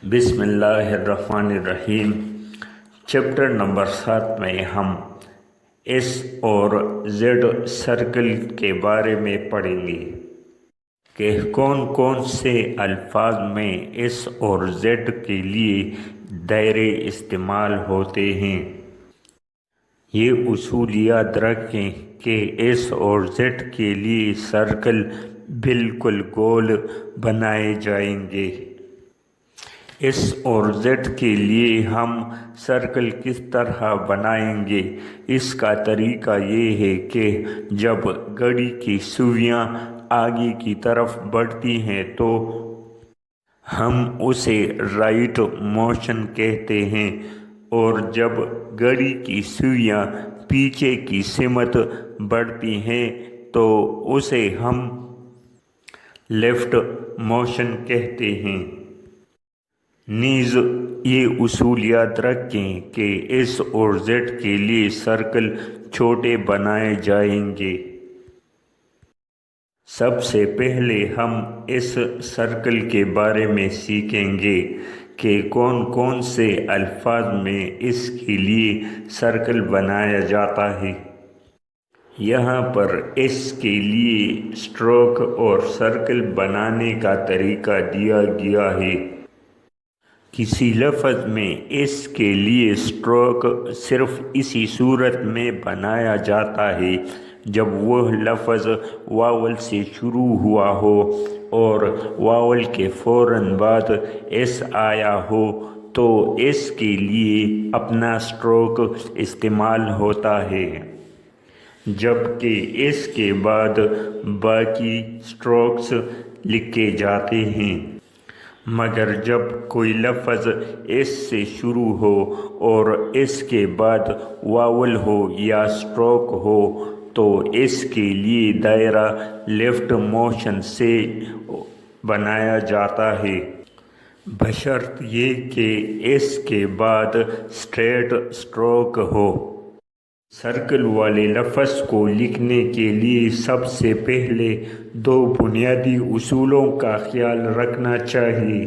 بسم اللہ الرحمن الرحیم۔ چیپٹر نمبر 7 میں ہم ایس اور زیڈ سرکل کے بارے میں پڑھیں گے کہ کون کون سے الفاظ میں ایس اور زیڈ کے لیے دائرے استعمال ہوتے ہیں۔ یہ اصول یاد رکھیں کہ ایس اور زیڈ کے لیے سرکل بالکل گول بنائے جائیں گے۔ ایس اور زیڈ کے لیے ہم سرکل کس طرح بنائیں گے؟ اس کا طریقہ یہ ہے کہ جب گھڑی کی سوئیاں آگے کی طرف بڑھتی ہیں تو ہم اسے رائٹ موشن کہتے ہیں، اور جب گھڑی کی سوئیاں پیچھے کی سمت بڑھتی ہیں تو اسے ہم لیفٹ موشن کہتے ہیں۔ نیز یہ اصول یاد رکھیں کہ ایس اور زیڈ کے لیے سرکل چھوٹے بنائے جائیں گے۔ سب سے پہلے ہم اس سرکل کے بارے میں سیکھیں گے کہ کون کون سے الفاظ میں اس کے لیے سرکل بنایا جاتا ہے۔ یہاں پر اس کے لیے اسٹروک اور سرکل بنانے کا طریقہ دیا گیا ہے۔ کسی لفظ میں اس کے لیے اسٹروک صرف اسی صورت میں بنایا جاتا ہے جب وہ لفظ واول سے شروع ہوا ہو اور واول کے فوراً بعد ایس آیا ہو تو اس کے لیے اپنا اسٹروک استعمال ہوتا ہے، جبکہ اس کے بعد باقی اسٹروکس لکھے جاتے ہیں۔ مگر جب کوئی لفظ اس سے شروع ہو اور اس کے بعد واول ہو یا اسٹروک ہو تو اس کے لیے دائرہ لیفٹ موشن سے بنایا جاتا ہے، بشرط یہ کہ اس کے بعد اسٹریٹ اسٹروک ہو۔ سرکل والے لفظ کو لکھنے کے لیے سب سے پہلے دو بنیادی اصولوں کا خیال رکھنا چاہیے۔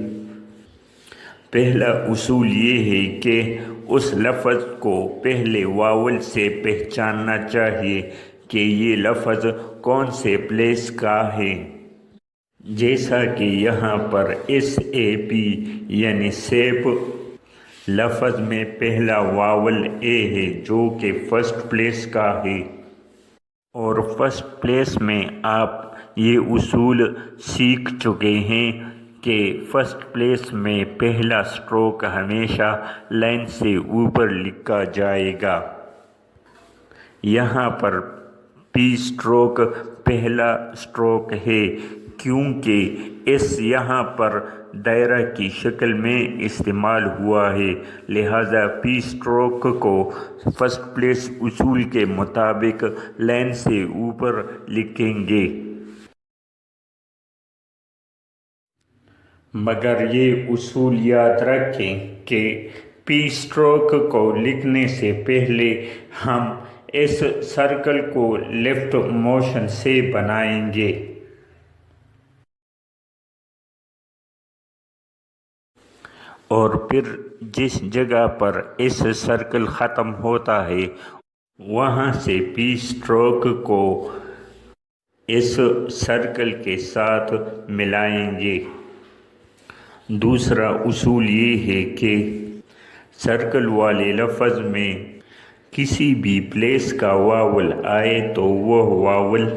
پہلا اصول یہ ہے کہ اس لفظ کو پہلے واول سے پہچاننا چاہیے کہ یہ لفظ کون سے پلیس کا ہے، جیسا کہ یہاں پر ایس اے پی یعنی سیپ لفظ میں پہلا واول اے ہے جو کہ فرسٹ پلیس کا ہے، اور فرسٹ پلیس میں آپ یہ اصول سیکھ چکے ہیں کہ فرسٹ پلیس میں پہلا اسٹروک ہمیشہ لائن سے اوپر لکھا جائے گا۔ یہاں پر پی اسٹروک پہلا اسٹروک ہے کیونکہ اس یہاں پر دائرہ کی شکل میں استعمال ہوا ہے، لہذا پی اسٹروک کو فرسٹ پلیس اصول کے مطابق لائن سے اوپر لکھیں گے۔ مگر یہ اصول یاد رکھیں کہ پی اسٹروک کو لکھنے سے پہلے ہم اس سرکل کو لیفٹ موشن سے بنائیں گے، اور پھر جس جگہ پر اس سرکل ختم ہوتا ہے وہاں سے پی اسٹروک کو اس سرکل کے ساتھ ملائیں گے۔ دوسرا اصول یہ ہے کہ سرکل والے لفظ میں کسی بھی پلیس کا واول آئے تو وہ واول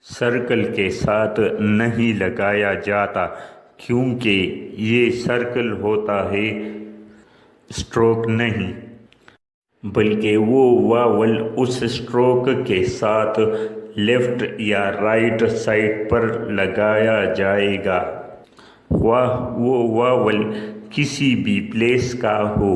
سرکل کے ساتھ نہیں لگایا جاتا، کیونکہ یہ سرکل ہوتا ہے، اسٹروک نہیں، بلکہ وہ واول اس اسٹروک کے ساتھ لیفٹ یا رائٹ سائڈ پر لگایا جائے گا، خواہ وہ واول کسی بھی پلیس کا ہو۔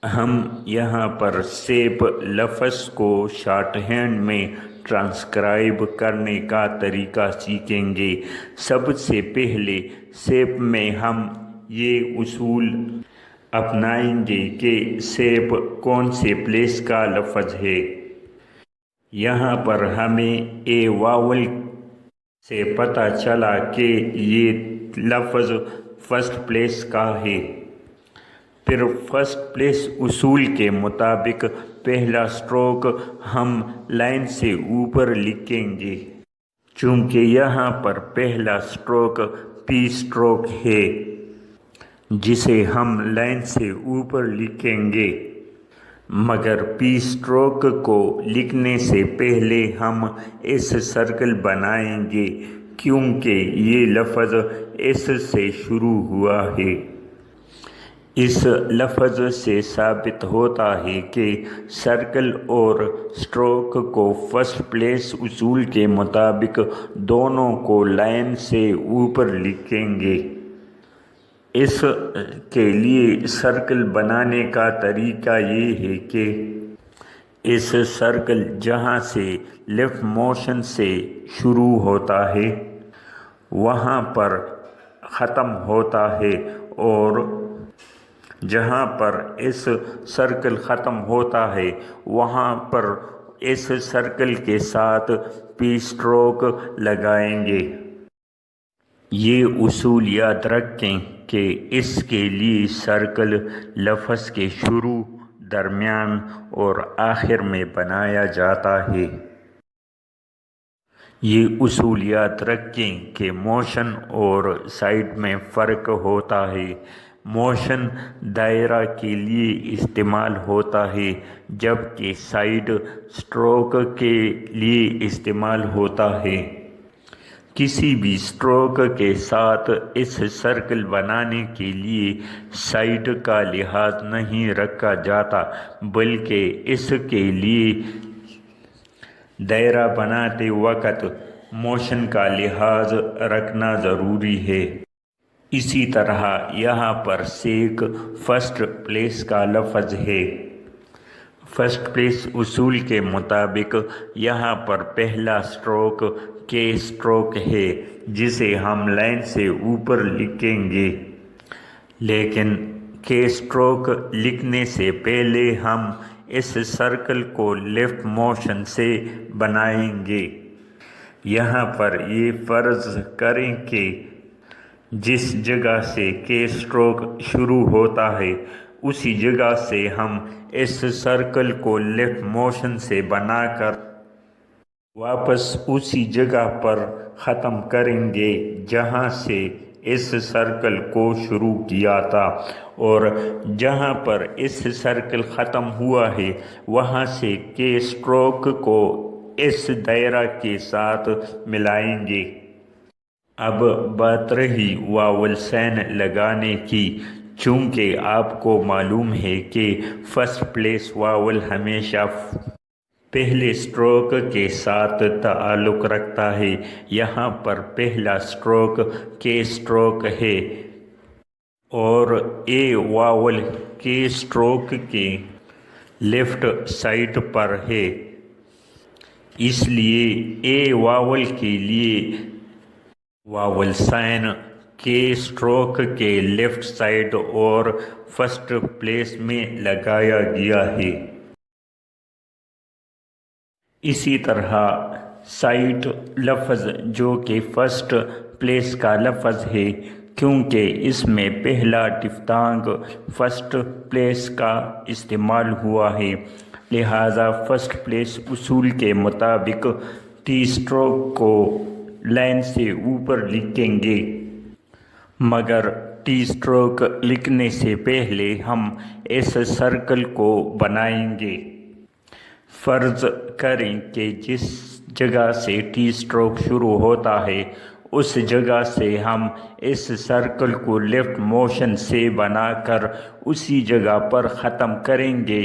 ہم یہاں پر سیپ لفظ کو شارٹ ہینڈ میں ٹرانسکرائب کرنے کا طریقہ سیکھیں گے۔ سب سے پہلے سیپ میں ہم یہ اصول اپنائیں گے کہ سیپ کون سے پلیس کا لفظ ہے۔ یہاں پر ہمیں اے واول سے پتہ چلا کہ یہ لفظ فرسٹ پلیس کا ہے۔ پھر فرسٹ پلیس اصول کے مطابق پہلا اسٹروک ہم لائن سے اوپر لکھیں گے، چونکہ یہاں پر پہلا اسٹروک پی اسٹروک ہے جسے ہم لائن سے اوپر لکھیں گے، مگر پی اسٹروک کو لکھنے سے پہلے ہم اس سرکل بنائیں گے کیونکہ یہ لفظ اس سے شروع ہوا ہے۔ اس لفظ سے ثابت ہوتا ہے کہ سرکل اور اسٹروک کو فرسٹ پلیس اصول کے مطابق دونوں کو لائن سے اوپر لکھیں گے۔ اس کے لیے سرکل بنانے کا طریقہ یہ ہے کہ اس سرکل جہاں سے لیفٹ موشن سے شروع ہوتا ہے وہاں پر ختم ہوتا ہے، اور جہاں پر اس سرکل ختم ہوتا ہے وہاں پر اس سرکل کے ساتھ پی اسٹروک لگائیں گے۔ یہ اصول یاد رکھیں کہ اس کے لیے سرکل لفظ کے شروع، درمیان اور آخر میں بنایا جاتا ہے۔ یہ اصول یاد رکھیں کہ موشن اور سائڈ میں فرق ہوتا ہے۔ موشن دائرہ کے لیے استعمال ہوتا ہے جبکہ سائڈ اسٹروک کے لیے استعمال ہوتا ہے۔ کسی بھی اسٹروک کے ساتھ اس سرکل بنانے کے لیے سائڈ کا لحاظ نہیں رکھا جاتا بلکہ اس کے لیے دائرہ بناتے وقت موشن کا لحاظ رکھنا ضروری ہے۔ اسی طرح یہاں پر سیک فرسٹ پلیس کا لفظ ہے۔ فرسٹ پلیس اصول کے مطابق یہاں پر پہلا اسٹروک کے اسٹروک ہے جسے ہم لائن سے اوپر لکھیں گے، لیکن کے اسٹروک لکھنے سے پہلے ہم اس سرکل کو لیفٹ موشن سے بنائیں گے۔ یہاں پر یہ فرض کریں کہ جس جگہ سے کے اسٹروک شروع ہوتا ہے اسی جگہ سے ہم اس سرکل کو لیفٹ موشن سے بنا کر واپس اسی جگہ پر ختم کریں گے جہاں سے اس سرکل کو شروع کیا تھا، اور جہاں پر اس سرکل ختم ہوا ہے وہاں سے کے اسٹروک کو اس دائرہ کے ساتھ ملائیں گے۔ اب بات رہی واول سائن لگانے کی۔ چونکہ آپ کو معلوم ہے کہ فرسٹ پلیس واول ہمیشہ پہلے اسٹروک کے ساتھ تعلق رکھتا ہے، یہاں پر پہلا اسٹروک کے اسٹروک ہے اور اے واول کے اسٹروک کے لیفٹ سائڈ پر ہے، اس لیے اے واول کے لیے واول سائن کے اسٹروک کے لیفٹ سائڈ اور فرسٹ پلیس میں لگایا گیا ہے۔ اسی طرح سائٹ لفظ جو کہ فرسٹ پلیس کا لفظ ہے، کیونکہ اس میں پہلا ڈفتانگ فرسٹ پلیس کا استعمال ہوا ہے، لہذا فرسٹ پلیس اصول کے مطابق ٹی اسٹروک کو لائن سے اوپر لکھیں گے، مگر ٹی اسٹروک لکھنے سے پہلے ہم اس سرکل کو بنائیں گے۔ فرض کریں کہ جس جگہ سے ٹی اسٹروک شروع ہوتا ہے اس جگہ سے ہم اس سرکل کو لیفٹ موشن سے بنا کر اسی جگہ پر ختم کریں گے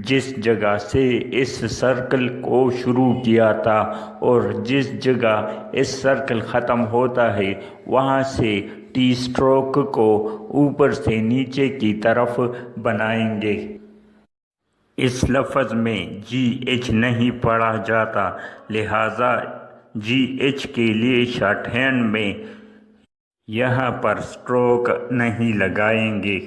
جس جگہ سے اس سرکل کو شروع کیا تھا، اور جس جگہ اس سرکل ختم ہوتا ہے وہاں سے ٹی اسٹروک کو اوپر سے نیچے کی طرف بنائیں گے۔ اس لفظ میں جی ایچ نہیں پڑھا جاتا، لہذا جی ایچ کے لیے شارٹ ہینڈ میں یہاں پر اسٹروک نہیں لگائیں گے۔